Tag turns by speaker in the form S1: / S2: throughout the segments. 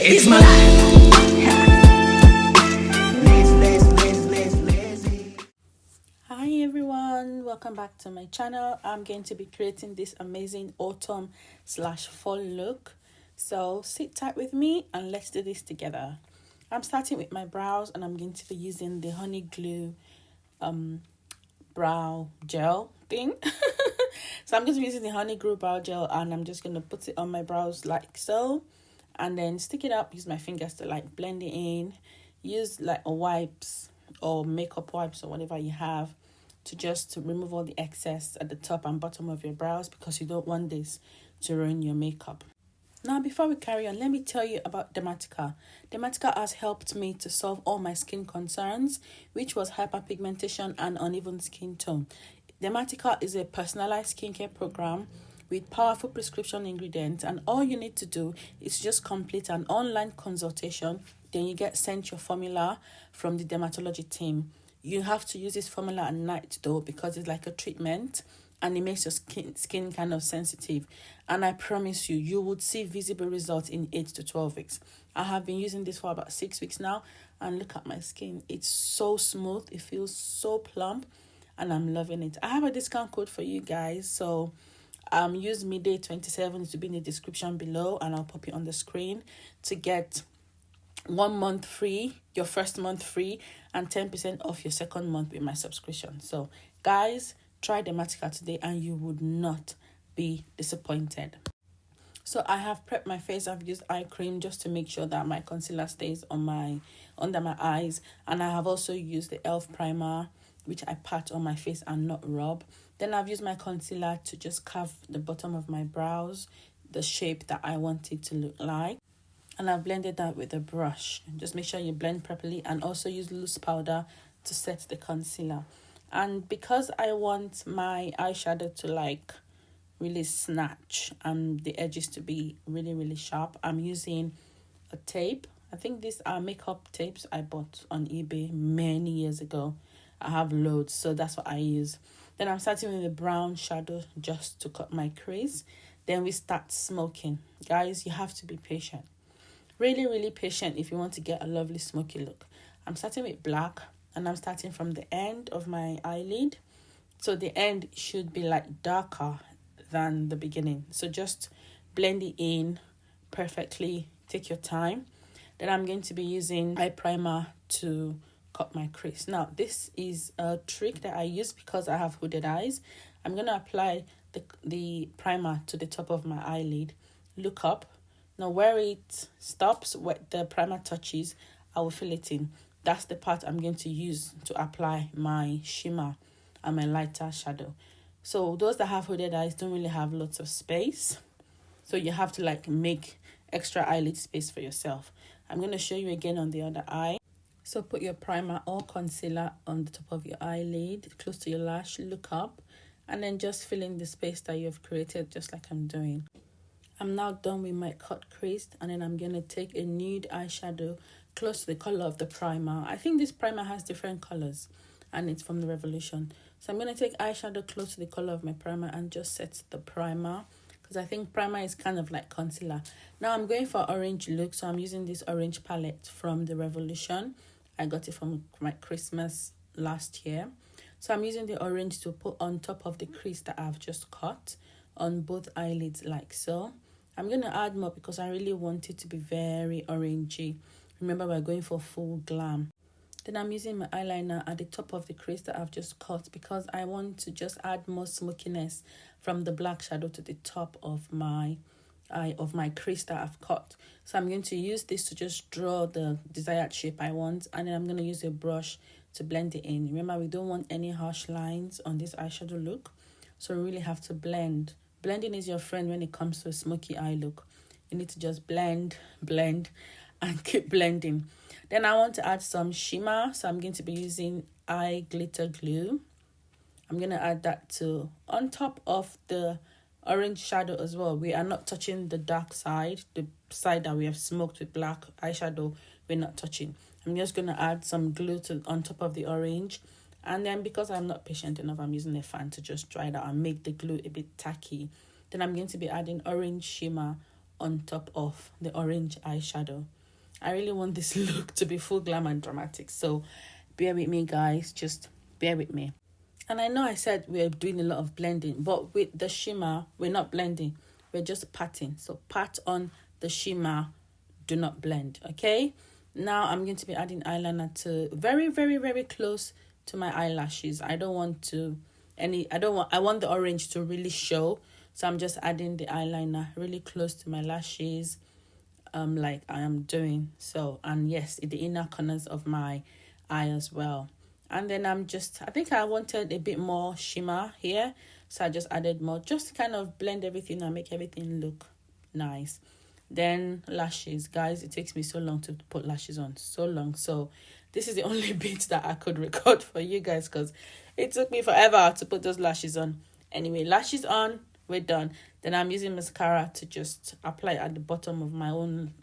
S1: It's my life.
S2: Hi everyone, welcome back to my channel. I'm going to be creating this amazing autumn/fall look. So sit tight with me and let's do this together. I'm starting with my brows and I'm going to be using the Honey Glue brow gel thing. So I'm going to be using the Honey Glue brow gel and I'm just going to put it on my brows like so. And then stick it up, use my fingers to like blend it in. Use like a wipes or makeup wipes or whatever you have to just remove all the excess at the top and bottom of your brows because you don't want this to ruin your makeup. Now, before we carry on, let me tell you about Dermatica. Dermatica has helped me to solve all my skin concerns, which was hyperpigmentation and uneven skin tone. Dermatica is a personalized skincare program with powerful prescription ingredients, and all you need to do is just complete an online consultation. Then you get sent your formula from the dermatology team. You have to use this formula at night though, because it's like a treatment and it makes your skin kind of sensitive. And I promise you, you would see visible results in 8 to 12 weeks. I have been using this for about 6 weeks now, and look at my skin. It's so smooth, it feels so plump, and I'm loving it. I have a discount code for you guys, so use midday27 to be in the description below, and I'll pop it on the screen to get 1 month free, your first month free, and 10% off your second month with my subscription. So guys, try Dermatica today and you would not be disappointed. So I have prepped my face. I've used eye cream just to make sure that my concealer stays on under my eyes, and I have also used the e.l.f. primer, which I pat on my face and not rub. Then I've used my concealer to just carve the bottom of my brows, the shape that I want it to look like. And I've blended that with a brush. Just make sure you blend properly, and also use loose powder to set the concealer. And because I want my eyeshadow to like really snatch and the edges to be really sharp, I'm using a tape. I think these are makeup tapes I bought on eBay many years ago. I have loads, so that's what I use. Then I'm starting with a brown shadow just to cut my crease. Then we start smoking. Guys, you have to be patient. Really patient if you want to get a lovely smoky look. I'm starting with black, and I'm starting from the end of my eyelid. So the end should be like darker than the beginning. So just blend it in perfectly. Take your time. Then I'm going to be using eye primer to cut my crease. Now, this is a trick that I use because I have hooded eyes. I'm going to apply the primer to the top of my eyelid. Look up. Now, where it stops, where the primer touches, I will fill it in. That's the part I'm going to use to apply my shimmer and my lighter shadow. So those that have hooded eyes don't really have lots of space, so you have to like make extra eyelid space for yourself. I'm going to show you again on the other eye. So put your primer or concealer on the top of your eyelid, close to your lash, look up, and then just fill in the space that you've created, just like I'm doing. I'm now done with my cut crease, and then I'm going to take a nude eyeshadow close to the color of the primer. I think this primer has different colors, and it's from the Revolution. So I'm going to take eyeshadow close to the color of my primer and just set the primer, because I think primer is kind of like concealer. Now I'm going for orange look, so I'm using this orange palette from the Revolution. I got it from my Christmas last year. So I'm using the orange to put on top of the crease that I've just cut on both eyelids like so. I'm going to add more because I really want it to be very orangey. Remember, we're going for full glam. Then I'm using my eyeliner at the top of the crease that I've just cut because I want to just add more smokiness from the black shadow to the top of my crease that I've cut. So I'm going to use this to just draw the desired shape I want, and then I'm going to use a brush to blend it in. Remember, we don't want any harsh lines on this eyeshadow look, so we really have to blend. Blending is your friend when it comes to a smoky eye look. You need to just blend, and keep blending. Then I want to add some shimmer, so I'm going to be using eye glitter glue. I'm going to add that to on top of the orange shadow as well. We are not touching the dark side, the side that we have smoked with black eyeshadow. We're not touching. I'm just going to add some glue on top of the orange, and then because I'm not patient enough, I'm using a fan to just dry it out and make the glue a bit tacky. Then I'm going to be adding orange shimmer on top of the orange eyeshadow. I really want this look to be full glam and dramatic, so bear with me, guys. Just bear with me. And I know I said we're doing a lot of blending, but with the shimmer, we're not blending. We're just patting. So pat on the shimmer, do not blend, okay? Now I'm going to be adding eyeliner to very, very, very close to my eyelashes. I want the orange to really show. So I'm just adding the eyeliner really close to my lashes, like I am doing so. And yes, in the inner corners of my eye as well. And then I think I wanted a bit more shimmer here, so I just added more, just to kind of blend everything and make everything look nice. Then lashes, guys, it takes me so long to put lashes on, so long. So this is the only bit that I could record for you guys, because it took me forever to put those lashes on. Anyway, lashes on, we're done. Then I'm using mascara to just apply at the bottom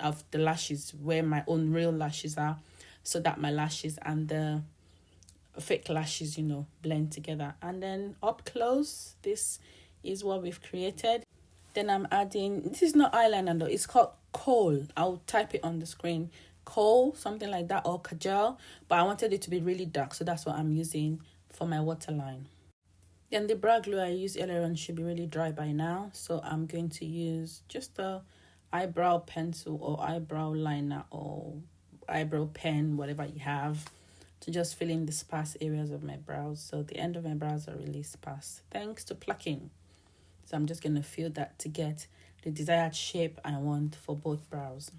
S2: of the lashes, where my own real lashes are, so that my lashes and the fake lashes, blend together. And then up close, this is what we've created. Then I'm adding, this is not eyeliner though, it's called kohl. I'll type it on the screen, kohl, something like that, or kajal, but I wanted it to be really dark, so that's what I'm using for my waterline. Then the brow glue I used earlier on should be really dry by now, so I'm going to use just a eyebrow pencil or eyebrow liner or eyebrow pen, whatever you have, to just fill in the sparse areas of my brows. So the end of my brows are really sparse thanks to plucking. So I'm just going to fill that to get the desired shape I want for both brows.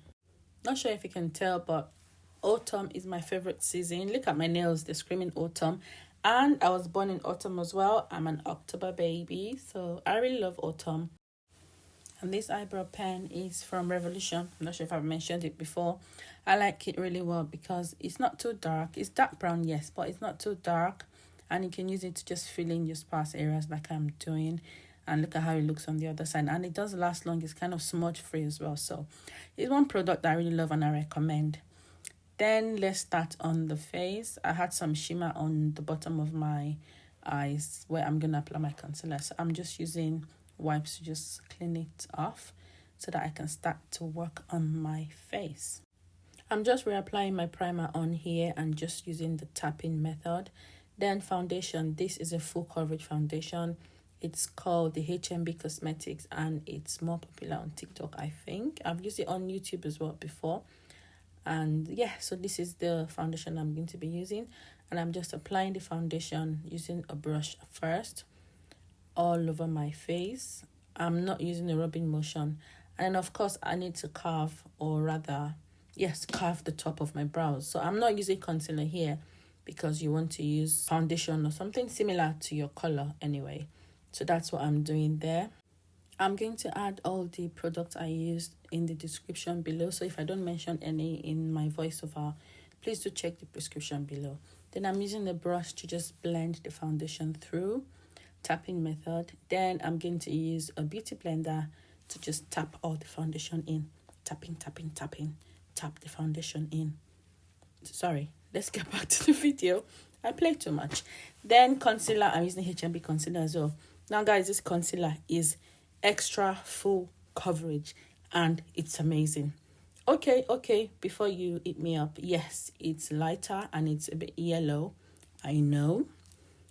S2: Not sure if you can tell, but autumn is my favorite season. Look at my nails, they're screaming autumn. And I was born in autumn as well. I'm an October baby, so I really love autumn. And this eyebrow pen is from Revolution. I'm not sure if I've mentioned it before. I like it really well because it's not too dark. It's dark brown, yes, but it's not too dark. And you can use it to just fill in your sparse areas like I'm doing. And look at how it looks on the other side. And it does last long. It's kind of smudge free as well. So it's one product that I really love and I recommend. Then let's start on the face. I had some shimmer on the bottom of my eyes where I'm going to apply my concealer. So I'm just using wipes to just clean it off so that I can start to work on my face. I'm just reapplying my primer on here and just using the tapping method. Then foundation. This is a full coverage foundation. It's called the HNB Cosmetics and it's more popular on TikTok, I think. I've used it on YouTube as well before. And yeah, so this is the foundation I'm going to be using. And I'm just applying the foundation using a brush first all over my face. I'm not using a rubbing motion. And of course, I need to carve, or rather, yes, carve the top of my brows. So I'm not using concealer here because you want to use foundation or something similar to your color anyway. So that's what I'm doing there. I'm going to add all the products I used in the description below. So if I don't mention any in my voiceover, please do check the description below. Then I'm using the brush to just blend the foundation through, tapping method. Then I'm going to use a beauty blender to just tap all the foundation in. Tapping, tapping, tapping, tap the foundation in. Sorry, let's get back to the video. I play too much. Then concealer, I'm using HNB concealer as well. Now guys, this concealer is extra full coverage and it's amazing. Okay, before you eat me up, yes, it's lighter and it's a bit yellow, I know,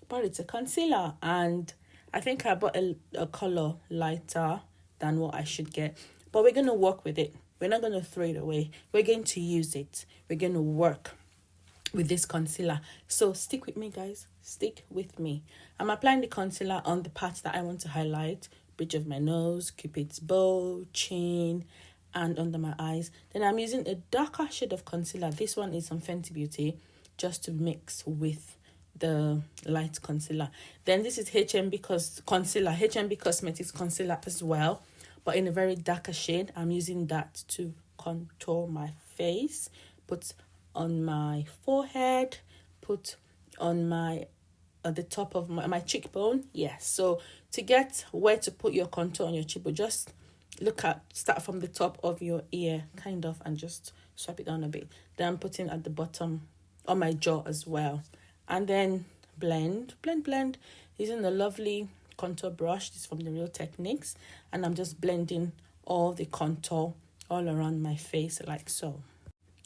S2: but it's a concealer and I think I bought a color lighter than what I should get, but we're going to work with it. We're not going to throw it away. We're going to use it. We're going to work with this concealer. So stick with me, guys. Stick with me. I'm applying the concealer on the parts that I want to highlight. Bridge of my nose, Cupid's bow, chin, and under my eyes. Then I'm using a darker shade of concealer. This one is from Fenty Beauty, just to mix with the light concealer. Then this is HNB Cosmetics concealer as well, but in a very darker shade. I'm using that to contour my face, put on my forehead, put on my the top of my cheekbone. Yes, so to get where to put your contour on your cheekbone, just start from the top of your ear kind of and just swipe it down a bit. Then I'm putting at the bottom on my jaw as well, and then blend using a lovely contour brush. This is from the Real Techniques, and I'm just blending all the contour all around my face like so.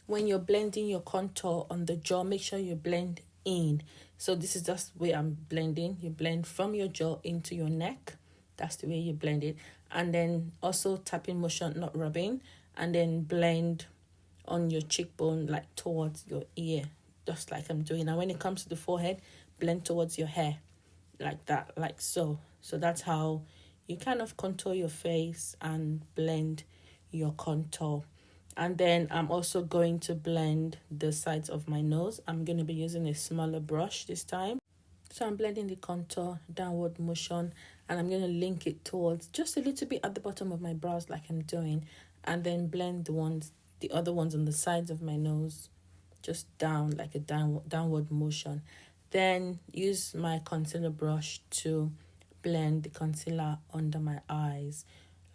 S2: When you're blending your contour on the jaw, make sure you blend in. So this is just the way I'm blending. You blend from your jaw into your neck. That's the way you blend it. And then also tapping motion, not rubbing. And then blend on your cheekbone, like towards your ear, just like I'm doing. And when it comes to the forehead, blend towards your hair, like that, like so. So that's how you kind of contour your face and blend your contour. And then I'm also going to blend the sides of my nose. I'm going to be using a smaller brush this time. So I'm blending the contour, downward motion, and I'm going to link it towards just a little bit at the bottom of my brows like I'm doing. And then blend the other ones on the sides of my nose, just down, like a downward motion. Then use my concealer brush to blend the concealer under my eyes.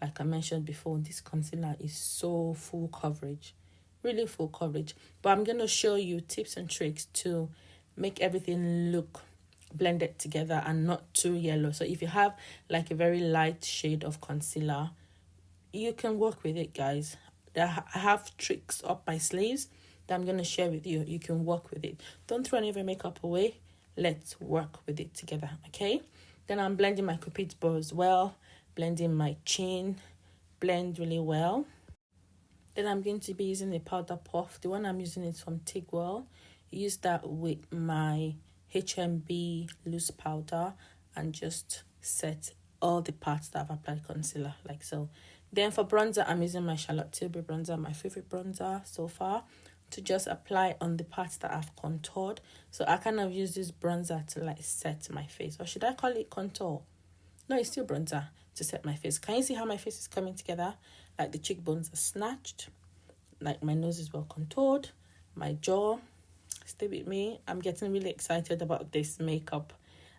S2: Like I mentioned before, this concealer is so full coverage, really full coverage. But I'm going to show you tips and tricks to make everything look blended together and not too yellow. So if you have like a very light shade of concealer, you can work with it, guys. I have tricks up my sleeves that I'm going to share with you. You can work with it. Don't throw any of your makeup away. Let's work with it together, okay? Then I'm blending my cupid's bow as well, blending my chin, blend really well. Then I'm going to be using a powder puff. The one I'm using is from Trigwell. Use that with my HNB loose powder and just set all the parts that I've applied concealer, like so. Then for bronzer, I'm using my Charlotte Tilbury bronzer, my favorite bronzer so far, to just apply on the parts that I've contoured. So I kind of use this bronzer to like set my face. Or should I call it contour? No, it's still bronzer to set my face. Can you see how my face is coming together? Like the cheekbones are snatched. Like my nose is well contoured. My jaw. Stay with me. I'm getting really excited about this makeup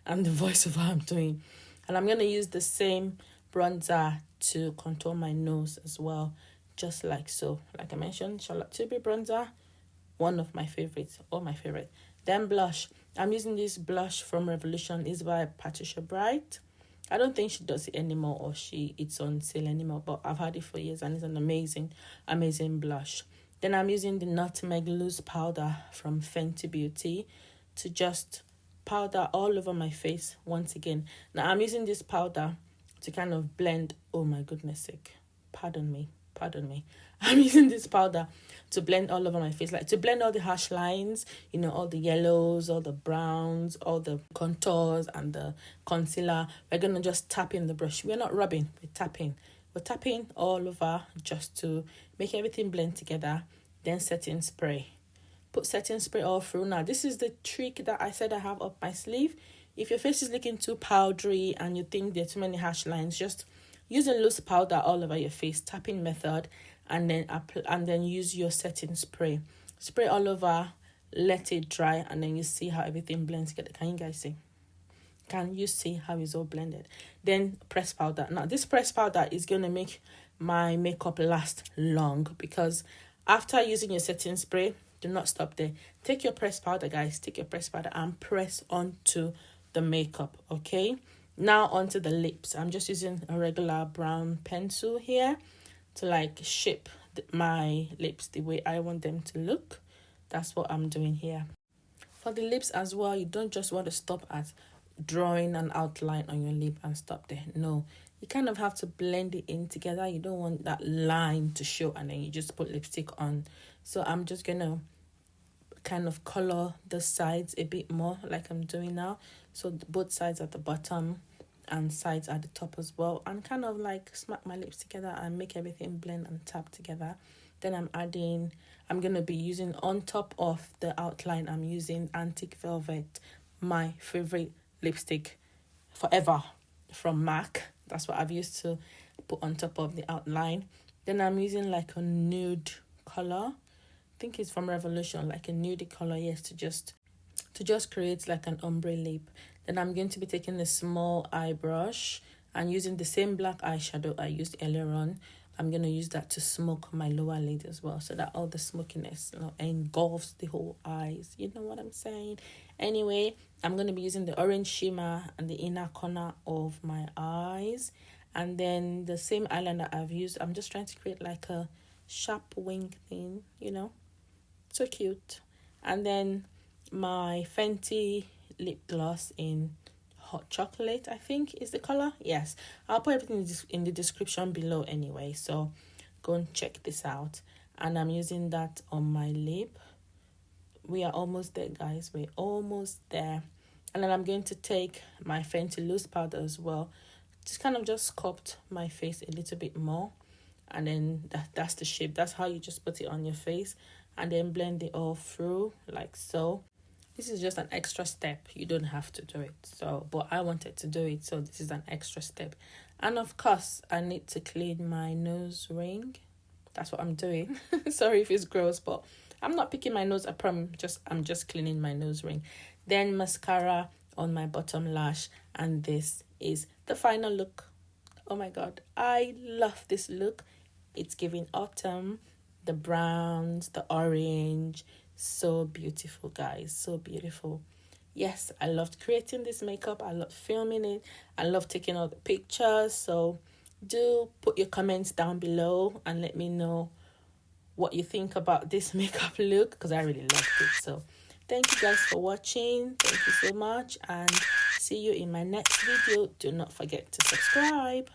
S2: and the voiceover I'm doing. And I'm going to use the same bronzer to contour my nose as well, just like so. Like I mentioned, Charlotte Tilbury bronzer, one of my favorites, or my favorite. Then blush. I'm using this blush from Revolution. It's by Patricia Bright. I don't think she does it anymore, or it's on sale anymore, but I've had it for years and it's an amazing, amazing blush. Then I'm using the Nutmeg Loose Powder from Fenty Beauty to just powder all over my face once again. Now I'm using this powder to kind of blend, oh my goodness sake, pardon me. I'm using this powder to blend all over my face, like to blend all the harsh lines, you know, all the yellows, all the browns, all the contours and the concealer. We're going to just tap in the brush. We're not rubbing, we're tapping. We're tapping all over just to make everything blend together. Then setting spray. Put setting spray all through. Now, this is the trick that I said I have up my sleeve. If your face is looking too powdery and you think there are too many harsh lines, just use a loose powder all over your face, tapping method, and then use your setting spray. Spray all over, let it dry, and then you see how everything blends together. Can you guys see? Can you see how it's all blended? Then press powder. Now, this press powder is going to make my makeup last long, because after using your setting spray, do not stop there. Take your press powder, guys. Take your press powder and press onto the makeup, okay? Now onto the lips. I'm just using a regular brown pencil here to like shape my lips the way I want them to look. That's what I'm doing here. For the lips as well, you don't just want to stop at drawing an outline on your lip and stop there. No, you kind of have to blend it in together. You don't want that line to show and then you just put lipstick on. So I'm just gonna kind of color the sides a bit more like I'm doing now. So both sides at the bottom and sides at the top as well, and kind of like smack my lips together and make everything blend and tap together. Then I'm gonna be using on top of the outline, I'm using Antique Velvet, my favorite lipstick forever from MAC. That's what I've used to put on top of the outline. Then I'm using like a nude color. I think it's from Revolution, like a nude color, yes, to just create like an ombre lip. Then I'm going to be taking a small eye brush and using the same black eyeshadow I used earlier on. I'm going to use that to smoke my lower lid as well, so that all the smokiness, you know, engulfs the whole eyes. You know what I'm saying? Anyway, I'm going to be using the orange shimmer and the inner corner of my eyes. And then the same eyeliner I've used, I'm just trying to create like a sharp wing thing, you know. So cute. And then my Fenty lip gloss in hot chocolate, I think is the color. Yes, I'll put everything in the description below anyway, so go and check this out. And I'm using that on my lip. We are almost there, guys. We're almost there. And then I'm going to take my Fenty loose powder as well, just kind of just sculpt my face a little bit more. And then that's the shape. That's how you just put it on your face, and then blend it all through like so. This is just an extra step. You don't have to do it, so but I wanted to do it, so this is an extra step. And of course I need to clean my nose ring. That's what I'm doing. Sorry if it's gross, but I'm not picking my nose. I'm just cleaning my nose ring. Then mascara on my bottom lash, and this is the final look. Oh my god, I love this look. It's giving autumn, the browns, the orange. So beautiful, guys. So beautiful. Yes, I loved creating this makeup. I loved filming it. I love taking all the pictures. So do put your comments down below and let me know what you think about this makeup look, because I really loved it. So thank you guys for watching. Thank you so much, and see you in my next video. Do not forget to subscribe.